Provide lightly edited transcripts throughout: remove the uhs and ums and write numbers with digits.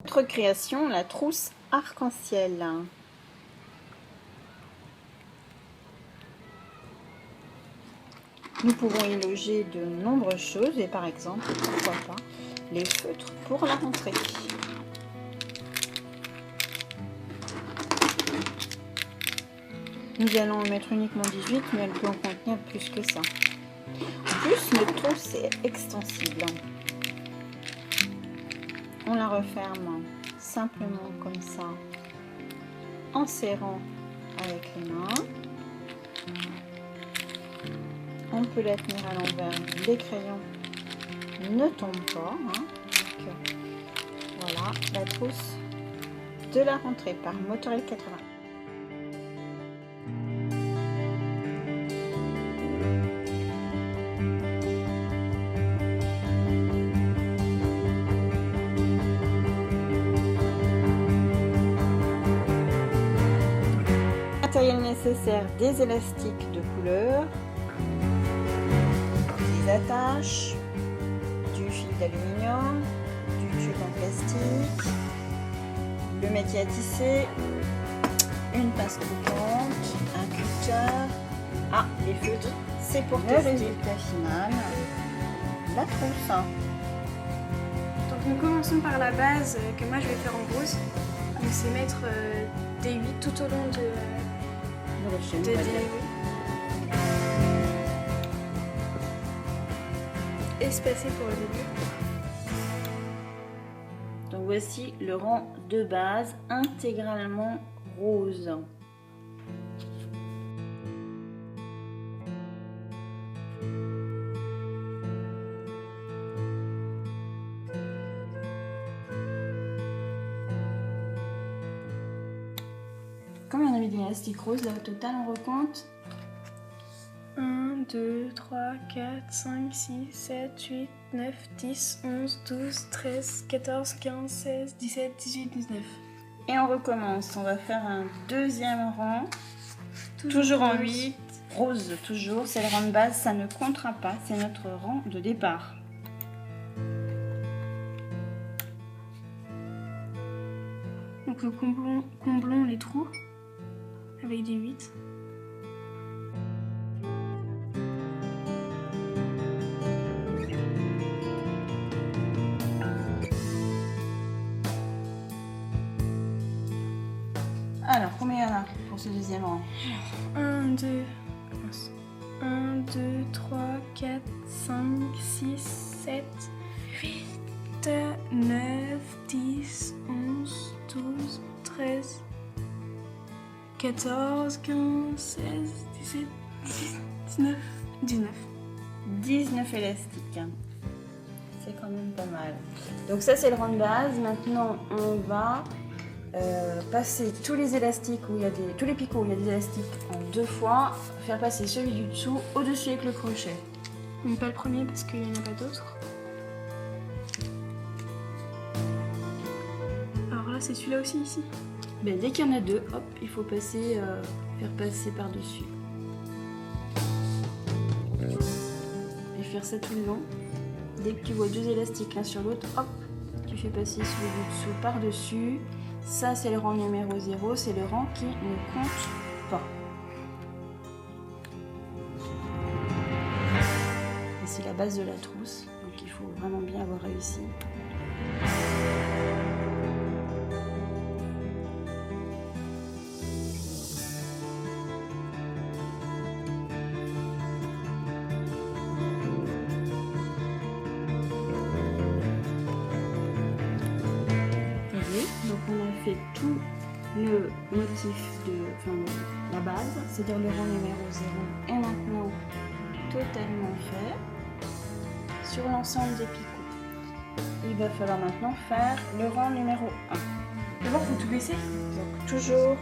Autre création, la trousse arc-en-ciel. Nous pouvons y loger de nombreuses choses et par exemple, pourquoi pas, les feutres pour la rentrée. Nous allons en mettre uniquement 18, mais elle peut en contenir plus que ça. En plus, notre trousse est extensible. On la referme simplement comme ça, en serrant avec les mains. On peut la tenir à l'envers, les crayons ne tombent pas. Donc, voilà la trousse de la rentrée par Motorel 80. Matériel nécessaire, des élastiques de couleur, des attaches, du fil d'aluminium, du tube en plastique, le métier à tisser, une pince coupante, un cutter, les feutres, c'est pour le résultat final, la trousse. Donc nous commençons par la base que moi je vais faire en rose. Donc c'est mettre des 8 tout au long de des espacés pour le début. Donc voici le rang de base intégralement rose. Combien on a mis d'élastique rose là au total, on recompte? 1, 2, 3, 4, 5, 6, 7, 8, 9, 10, 11, 12, 13, 14, 15, 16, 17, 18, 19. Et on recommence, on va faire un deuxième rang, toujours en 8, rose toujours, c'est le rang de base, ça ne comptera pas, c'est notre rang de départ. Donc nous comblons les trous avec des 8. Alors, combien il y en a pour ce deuxième rang? 1, 2, 3, 4, 5, 6, 7, 8, 9, 10, 11, 12, 13, 14, 15, 16, 17, 19, 19. 19 élastiques. C'est quand même pas mal. Donc ça c'est le rang de base. Maintenant on va passer tous les élastiques où il y a tous les picots où il y a des élastiques en 2 fois, faire passer celui du dessous au-dessus avec le crochet. Mais pas le premier parce qu'il n'y en a pas d'autres. Alors là c'est celui-là aussi ici. Ben, dès qu'il y en a 2, hop, il faut passer, faire passer par-dessus. Et faire ça tout le long. Dès que tu vois 2 élastiques l'un sur l'autre, hop, tu fais passer celui du dessous par-dessus. Ça, c'est le rang numéro 0, c'est le rang qui ne compte pas. Et c'est la base de la trousse, donc il faut vraiment bien avoir réussi. Donc on a fait tout le motif de la base, c'est-à-dire le rang numéro 0 est maintenant totalement fait sur l'ensemble des picots. Il va falloir maintenant faire le rang numéro 1. D'abord il faut tout baisser. Donc toujours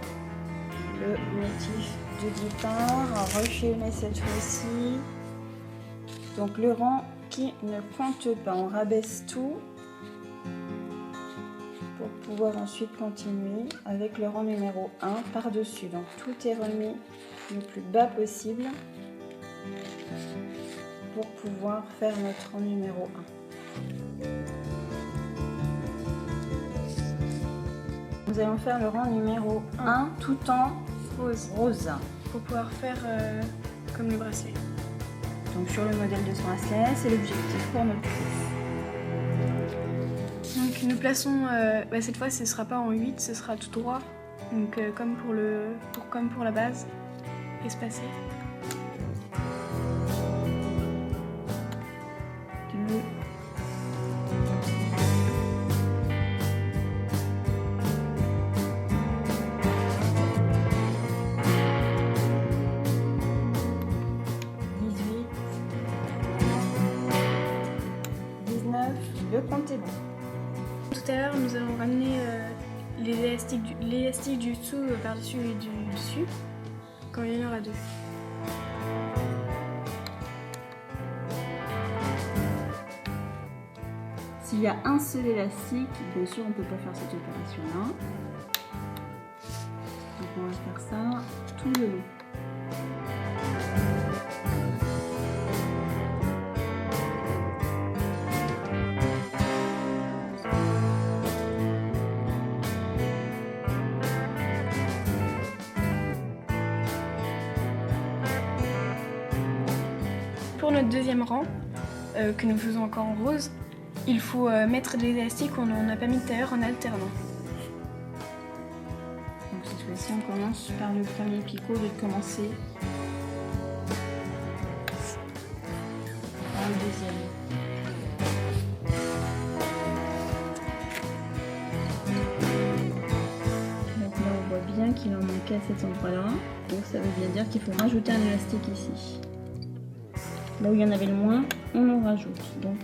le motif de départ, refilmer cette fois-ci. Donc le rang qui ne compte pas, on rabaisse tout pour pouvoir ensuite continuer avec le rang numéro 1 par-dessus. Donc tout est remis le plus bas possible pour pouvoir faire notre rang numéro 1. nous allons faire le rang numéro 1 tout en rose. Pour pouvoir faire comme le bracelet. Donc sur le modèle de ce bracelet, c'est l'objectif pour notre trousse. Donc nous plaçons, cette fois ce ne sera pas en 8, ce sera tout droit. Donc comme pour la base, espacé. 2, 18, 19, le compte est bon. Tout à l'heure nous allons ramener l'élastique du dessous par-dessus et du dessus, quand il y en aura 2. S'il y a un seul élastique, bien sûr on ne peut pas faire cette opération-là. Donc on va faire ça tout le long. Pour notre deuxième rang, que nous faisons encore en rose, il faut mettre des élastiques qu'on n'a pas mis tout à l'heure en alternant. Donc cette fois-ci on commence par le premier picot de commencer par le deuxième. Donc là on voit bien qu'il en manquait à cet endroit-là. Donc ça veut bien dire qu'il faut rajouter un élastique ici. Là où il y en avait le moins, on en rajoute. Donc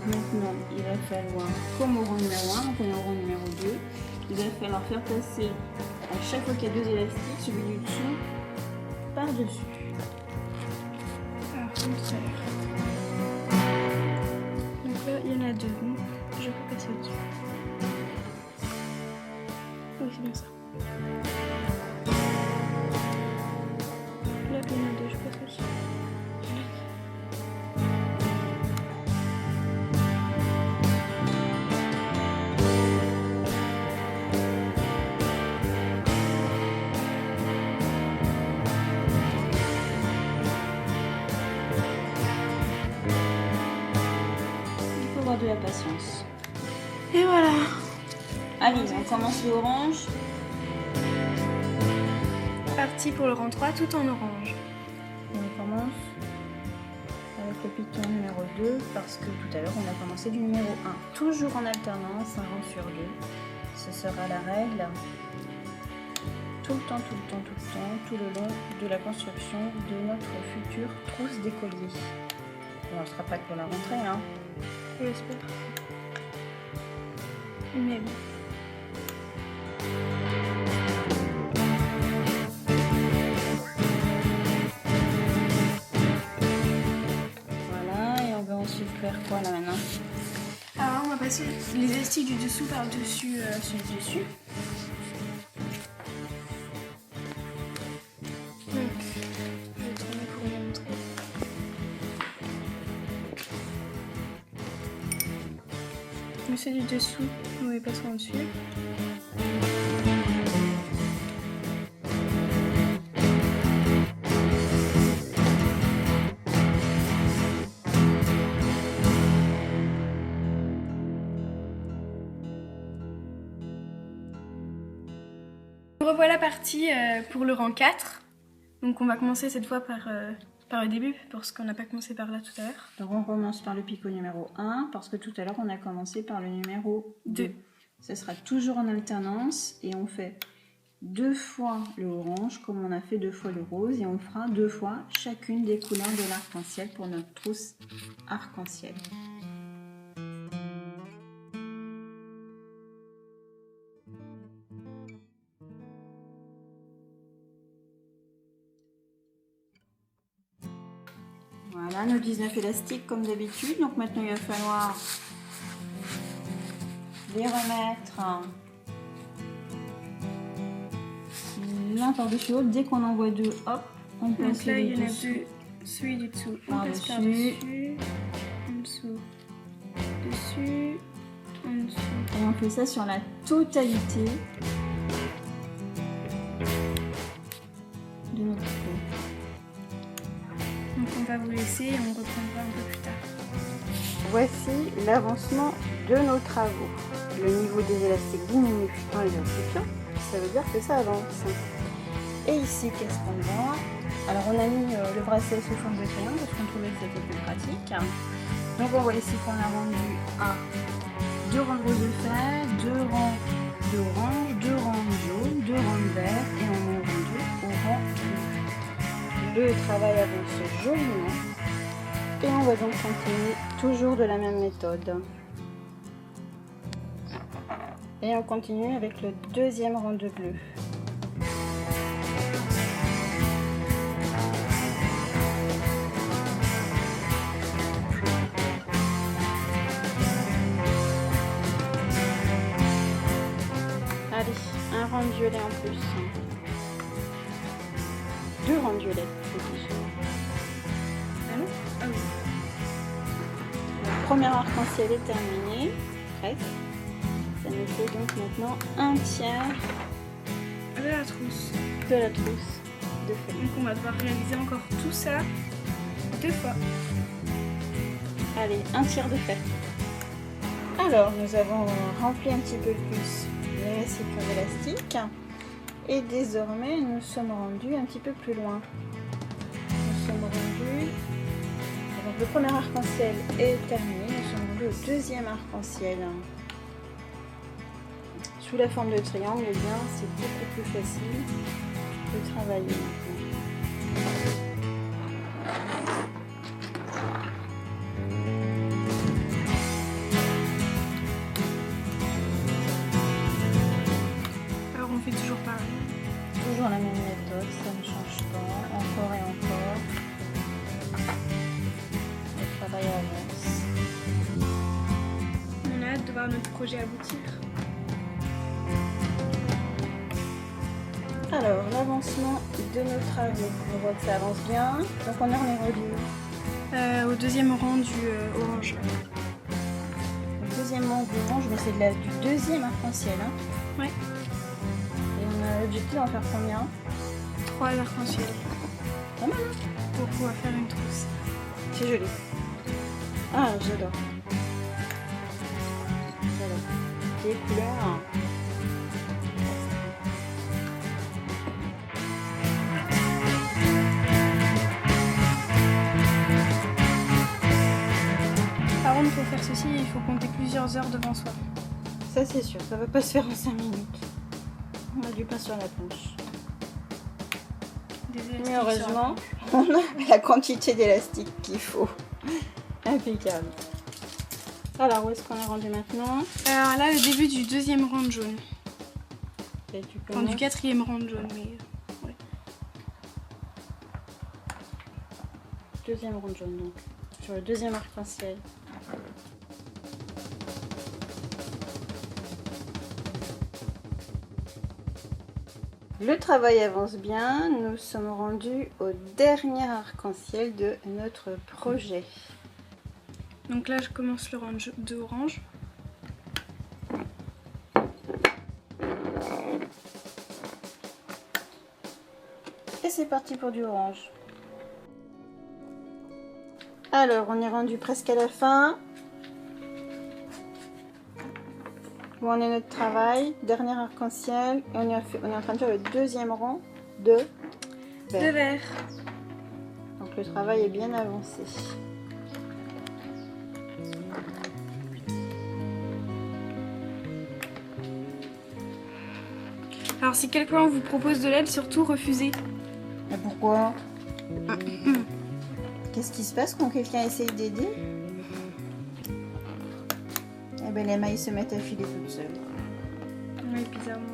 maintenant, il va falloir, comme au rang numéro 1, donc on est au rang numéro 2, il va falloir faire passer à chaque fois qu'il y a 2 élastiques, celui du dessous par-dessus. Alors, comme tout à l'heure. Donc là, il y en a 2, donc je peux passer au-dessus. Oui, c'est bien ça. Là, il y en a 2, je passe au-dessus. De la patience. Et voilà. Allez, on commence le orange. Parti pour le rang 3 tout en orange. On commence avec le piton numéro 2 parce que tout à l'heure on a commencé du numéro 1. Toujours en alternance, un rang sur 2. Ce sera la règle tout le temps, tout le long de la construction de notre future trousse d'écolier. Bon, on sera prête pour la rentrée, hein. J'espère. Mais bon. Voilà, et on va ensuite faire quoi là maintenant? Alors on va passer les élastiques du dessous par-dessus celui du dessus. Donc, je vais tourner pour vous montrer. Mais ceux du dessous, nous les passerons dessus. Revoilà parti pour le rang 4. Donc on va commencer cette fois par le début, parce qu'on n'a pas commencé par là tout à l'heure. Donc on commence par le picot numéro 1, parce que tout à l'heure on a commencé par le numéro 2. Ce sera toujours en alternance, et on fait 2 fois le orange, comme on a fait 2 fois le rose, et on fera 2 fois chacune des couleurs de l'arc-en-ciel pour notre trousse arc-en-ciel. Voilà nos 19 élastiques comme d'habitude. Donc maintenant il va falloir les remettre là un par-dessus l'autre. Dès qu'on en voit deux, hop, on passe Donc là, il y en a dessus. deux. Celui du dessous, on passe Par-dessus. par-dessus. En dessous. Dessus. En dessous. Et on fait ça sur la totalité de notre peau. Donc on va vous laisser et on reprendra un peu plus tard. Voici l'avancement de nos travaux. Le niveau des élastiques diminue dans les instructions, ça veut dire que ça avance. Et ici, qu'est-ce qu'on voit? Alors on a mis le bracelet sous forme de triangle parce qu'on trouvait que c'était plus pratique. Donc on voit ici qu'on a rendu à 2 rangs de rose de fer, 2 rangs d'orange, 2 rangs de jaune, 2 rangs de vert et on est rendu au rang bleu. Le travail avance joliment. Et on va donc continuer toujours de la même méthode. Et on continue avec le deuxième rang de bleu. Allez, un rang de violet en plus. 2 rangs de violet, je dis. Ah non? Ah oui. Le premier arc-en-ciel est terminé, presque. Ça nous fait donc maintenant un tiers De la trousse. de la trousse de feuilles. Donc on va devoir réaliser encore tout ça 2 fois. Allez, un tiers de fait. Alors, nous avons rempli un petit peu plus les récipients élastiques. Et désormais, nous sommes rendus un petit peu plus loin. Nous sommes rendus... Donc, le premier arc-en-ciel est terminé. Nous sommes rendus au deuxième arc-en-ciel. Sous la forme de triangle, eh bien, c'est beaucoup plus facile de travailler maintenant. Alors on fait toujours pareil. Toujours la même méthode, ça ne change pas, encore et encore. Le travail avance. On a hâte de voir notre projet aboutir. Alors, l'avancement de nos travaux. On voit que ça avance bien. Donc on en est rendu Au deuxième rang du orange. au deuxième rang du orange, mais c'est du deuxième arc-en-ciel. Hein. Ouais. Et on a l'objectif d'en faire combien? 3 arcs-en-ciel. Pas mal, hein. Pour pouvoir faire une trousse. C'est joli. Ah, j'adore. J'adore. Les couleurs. Par contre, pour faire ceci, il faut compter plusieurs heures devant soi. Ça c'est sûr, ça va pas se faire en 5 minutes. On a du pain sur la planche. Des élastiques Mais sur heureusement, on a la quantité d'élastique qu'il faut. Impeccable. Alors, où est-ce qu'on est rendu maintenant? Alors là, le début du deuxième rang de jaune. Et tu Enfin, du quatrième rang de jaune, mais... ouais. Deuxième rond jaune, donc. Sur le deuxième arc-en-ciel. Le travail avance bien. Nous sommes rendus au dernier arc-en-ciel de notre projet. Donc là, je commence le rang de orange. Et c'est parti pour du orange. Alors, on est rendu presque à la fin. Où en est notre travail? Dernier arc-en-ciel. Et on est en train de faire le deuxième rang de vert. De vert. Donc le travail est bien avancé. Alors si quelqu'un vous propose de l'aide, surtout refusez. Mais pourquoi? Qu'est-ce qui se passe quand quelqu'un essaye d'aider? Eh ben les mailles se mettent à filer toutes seules. Oui, bizarrement.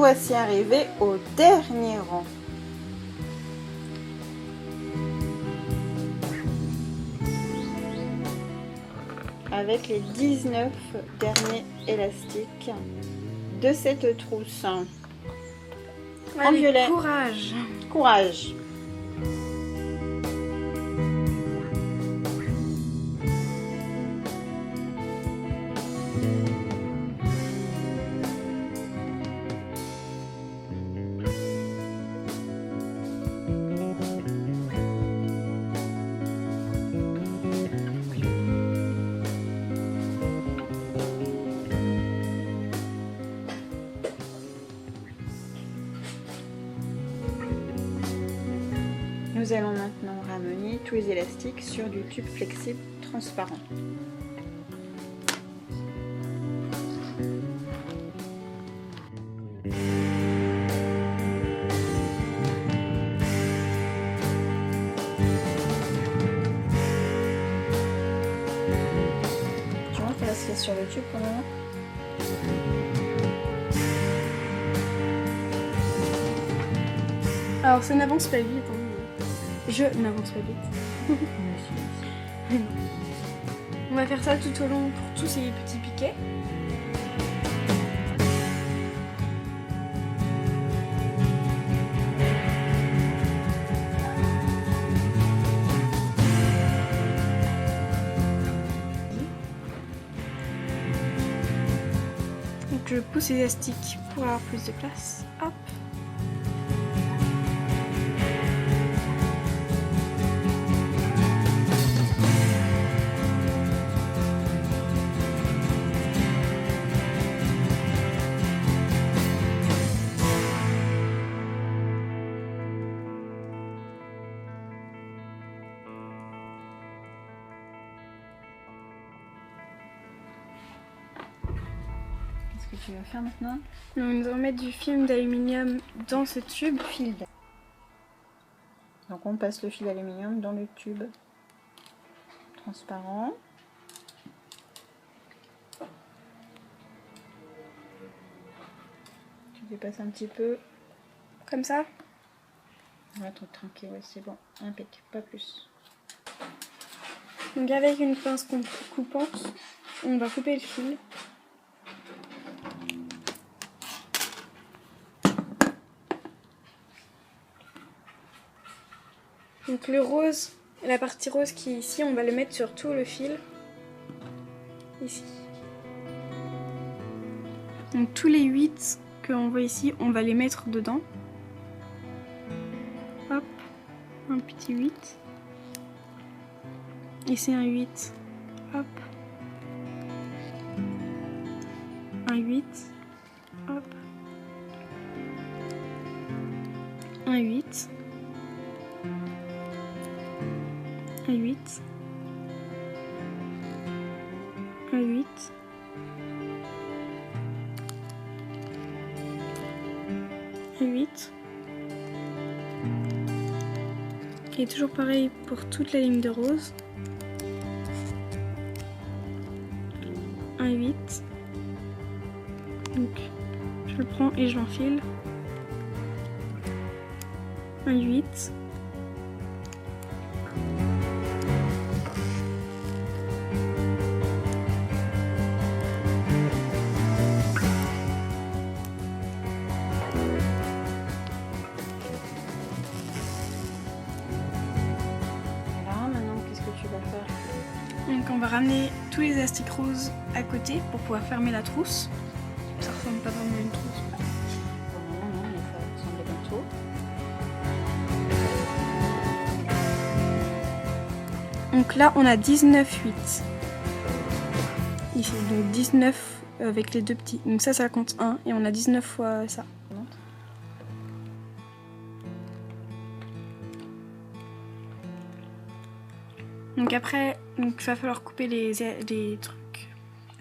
voici arrivés au dernier rang. Avec les 19 derniers élastiques de cette trousse. En Allez, violet. courage. Courage. Nous allons maintenant ramener tous les élastiques sur du tube flexible transparent. Tu vois qu'elle se fait sur le tube pour le moment? Alors ça n'avance pas vite. Hein. Je n'avance pas vite. On va faire ça tout au long pour tous ces petits piquets. Donc je pousse les élastiques pour avoir plus de place. Hop. Qu'est-ce que tu vas faire maintenant? Nous allons mettre du film d'aluminium dans ce tube. Donc on passe le fil d'aluminium dans le tube transparent. Tu dépasses un petit peu. Comme ça. On va être tranquille, ouais, c'est bon, impeccable, pas plus. Donc avec une pince coupante, on va couper le fil. Donc le rose, la partie rose qui est ici, on va le mettre sur tout le fil. Ici. Donc tous les 8 qu'on voit ici, on va les mettre dedans. Hop, un petit 8. Ici un 8. Hop. Un 8. Hop. Un 8. Un 8. Un 8. Un 8. Et toujours pareil pour toute la ligne de rose. Un 8. Donc je le prends et je l'enfile. Un 8. Voilà, maintenant qu'est-ce que tu vas faire? Donc on va ramener tous les élastiques roses à côté pour pouvoir fermer la trousse. Ça ressemble pas vraiment à une trousse. Non, mais ça ressemble comme tout. Donc là on a 19,8 ici, donc 19 avec les deux petits. Donc ça compte 1 et on a 19 fois ça. Donc après, donc, il va falloir couper les trucs,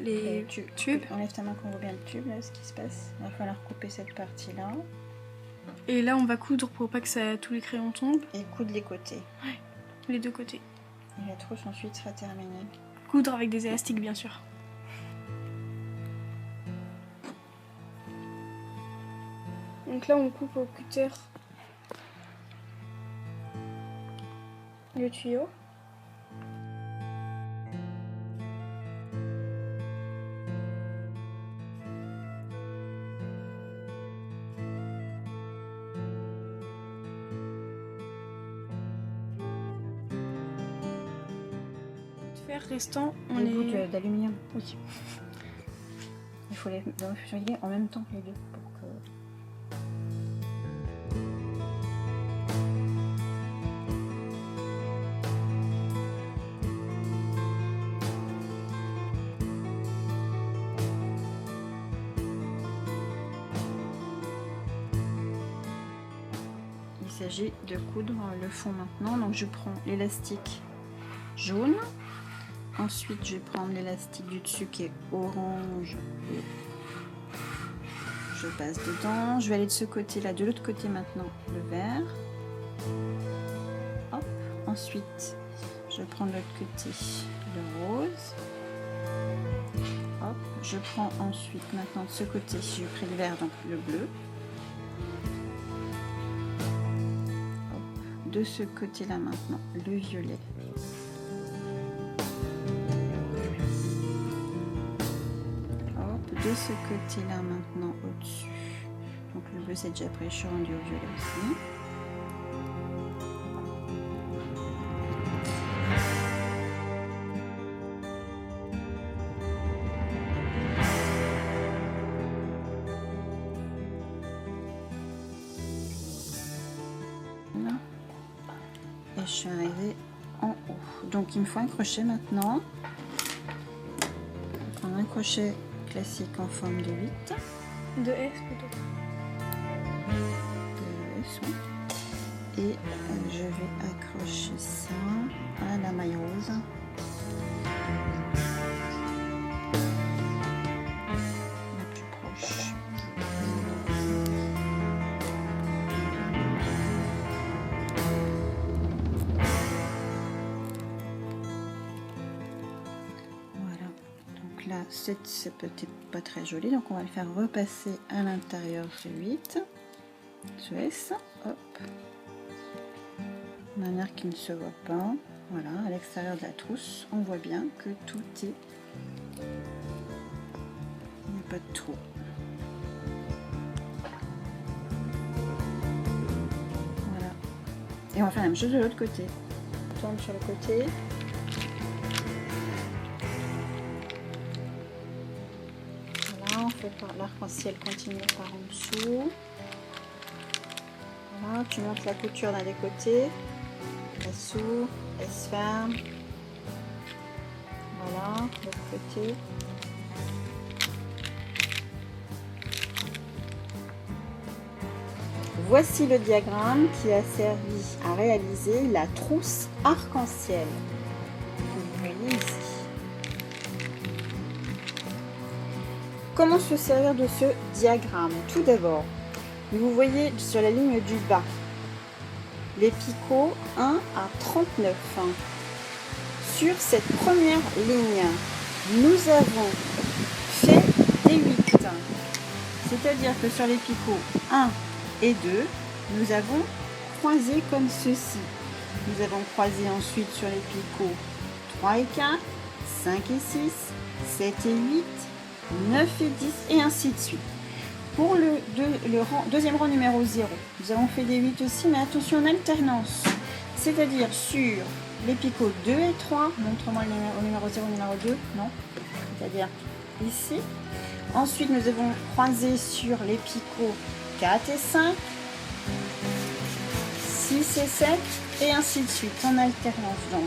les tubes. Enlève ta main qu'on voit bien le tube, là, ce qui se passe. Il va falloir couper cette partie-là. Et là on va coudre pour pas que tous les crayons tombent. Et coudre les côtés. Ouais, les deux côtés. Et la trousse ensuite sera terminée. Coudre avec des élastiques bien sûr. Donc là, on coupe au cutter le tuyau. Restant, on les les bouts d'aluminium. Oui. Il faut les enfiler en même temps les deux pour que... Il s'agit de coudre le fond maintenant. Donc je prends l'élastique jaune. Ensuite, je vais prendre l'élastique du dessus qui est orange et je passe dedans. Je vais aller de ce côté-là, de l'autre côté maintenant, le vert. Hop. Ensuite, je prends de l'autre côté le rose. Hop. Je prends ensuite maintenant de ce côté, j'ai pris le vert, donc le bleu. Hop. De ce côté-là maintenant, le violet. De ce côté là maintenant au-dessus, donc le bleu c'est déjà prêt, je suis rendue au violet aussi. Voilà. Et je suis arrivée en haut, donc il me faut un crochet maintenant. Je vais prendre un crochet classique en forme de 8. De S plutôt. De S, oui. Et je vais accrocher ça à la maille rose. La plus proche. Là, c'est peut-être pas très joli, donc on va le faire repasser à l'intérieur ce 8, ce S, hop, de manière qu'il ne se voit pas. Voilà, à l'extérieur de la trousse, on voit bien que tout est... Il n'y a pas de trou. Voilà. Et on va faire la même chose de l'autre côté. On tourne sur le côté. L'arc-en-ciel continue par en dessous. Voilà, tu montes la couture d'un des côtés, elle s'ouvre, elle se ferme. Voilà, de l'autre côté. Voici le diagramme qui a servi à réaliser la trousse arc-en-ciel. Vous voyez ici. Comment se servir de ce diagramme? Tout d'abord, vous voyez sur la ligne du bas les picots 1 à 39. Sur cette première ligne, nous avons fait des 8. C'est-à-dire que sur les picots 1 et 2, nous avons croisé comme ceci. Nous avons croisé ensuite sur les picots 3 et 4, 5 et 6, 7 et 8, 9 et 10 et ainsi de suite. Pour le deuxième rang numéro 0, nous avons fait des 8 aussi, mais attention en alternance. C'est-à-dire sur les picots 2 et 3, montre-moi le numéro 0, numéro 2, non, c'est-à-dire ici. Ensuite, nous avons croisé sur les picots 4 et 5, 6 et 7, et ainsi de suite, en alternance donc.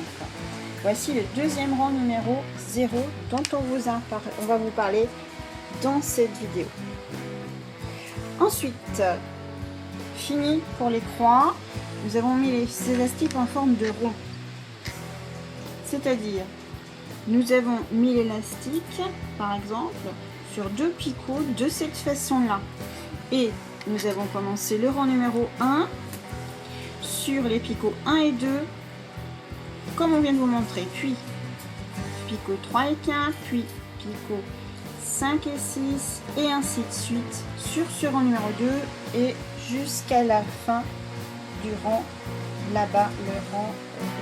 Voici le deuxième rang numéro 0 dont on va vous parler dans cette vidéo. Ensuite, fini pour les croix, nous avons mis les élastiques en forme de rond. C'est-à-dire, nous avons mis l'élastique, par exemple, sur 2 picots de cette façon-là. Et nous avons commencé le rang numéro 1 sur les picots 1 et 2, comme on vient de vous montrer, puis picot 3 et 4, puis picot 5 et 6 et ainsi de suite sur ce rang numéro 2 et jusqu'à la fin du rang là-bas, le rang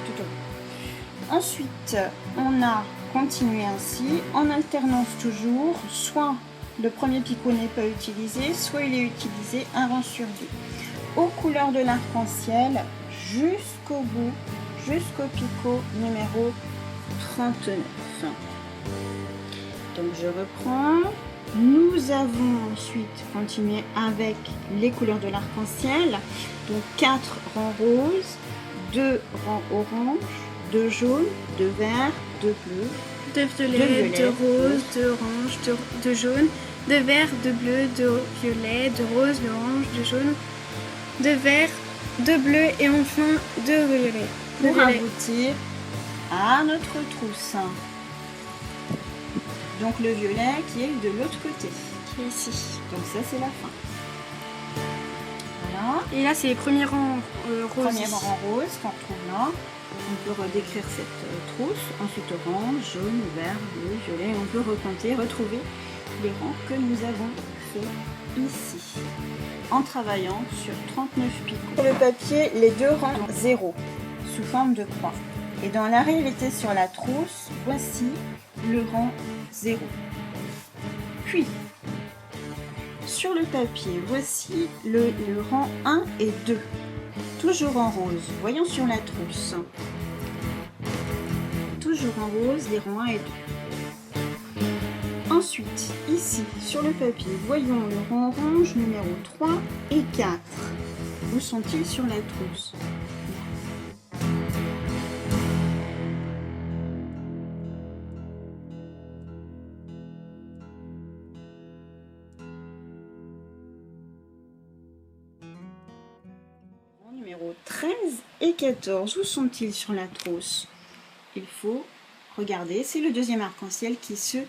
tout au bout. Ensuite, on a continué ainsi en alternance toujours, soit le premier picot n'est pas utilisé, soit il est utilisé un rang sur deux. Aux couleurs de l'arc-en-ciel jusqu'au bout, jusqu'au picot numéro 39. Donc je reprends. Nous avons ensuite continué avec les couleurs de l'arc-en-ciel. Donc 4 rangs roses, 2 rangs orange, 2 jaunes, 2 verts, 2 bleus, 2 violets, 2 roses, 2 oranges, 2 jaunes, 2 verts, 2 bleus, 2 violets, 2 roses, 2 oranges, 2 jaunes, 2 verts, 2 bleus et enfin 2 violets. Pour aboutir à notre trousse. Donc le violet qui est de l'autre côté. Qui est ici. Donc ça c'est la fin. Voilà. Et là c'est les premiers rangs roses. Premier rang rose qu'on retrouve là. On peut redécrire cette trousse. Ensuite orange, jaune, vert, bleu, violet. On peut recompter, retrouver les rangs que nous avons fait ici. En travaillant sur 39 picots. Sur le papier, les deux rangs 0 sous forme de croix. Et dans la réalité sur la trousse, voici le rang 0. Puis, sur le papier, voici le rang 1 et 2. Toujours en rose. Voyons sur la trousse. Toujours en rose, les rangs 1 et 2. Ensuite, ici, sur le papier, voyons le rang orange numéro 3 et 4. Où sont-ils sur la trousse ? Numéro 13 et 14, où sont-ils sur la trousse? Il faut regarder, c'est le deuxième arc-en-ciel qui se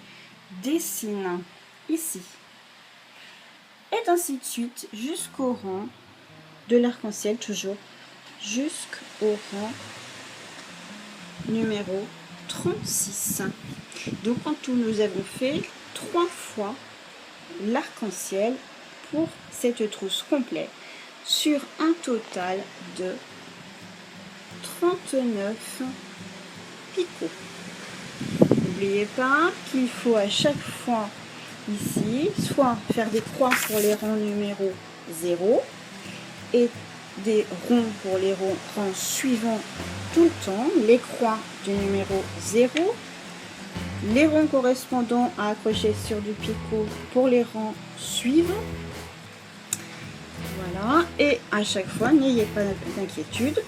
dessine ici. Et ainsi de suite jusqu'au rang de l'arc-en-ciel, toujours jusqu'au rang numéro 36. Donc en tout, nous avons fait 3 fois l'arc-en-ciel pour cette trousse complète, sur un total de 39 picots. N'oubliez pas qu'il faut à chaque fois ici, soit faire des croix pour les rangs numéro 0 et des ronds pour les rangs suivants tout le temps, les croix du numéro 0, les ronds correspondant à accrocher sur du picot pour les rangs suivants. Voilà, et à chaque fois, n'ayez pas d'inquiétude.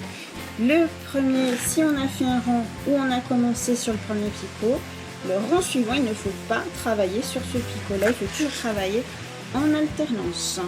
Le premier, si on a fait un rang où on a commencé sur le premier picot, le rang suivant, il ne faut pas travailler sur ce picot-là, il faut toujours travailler en alternance.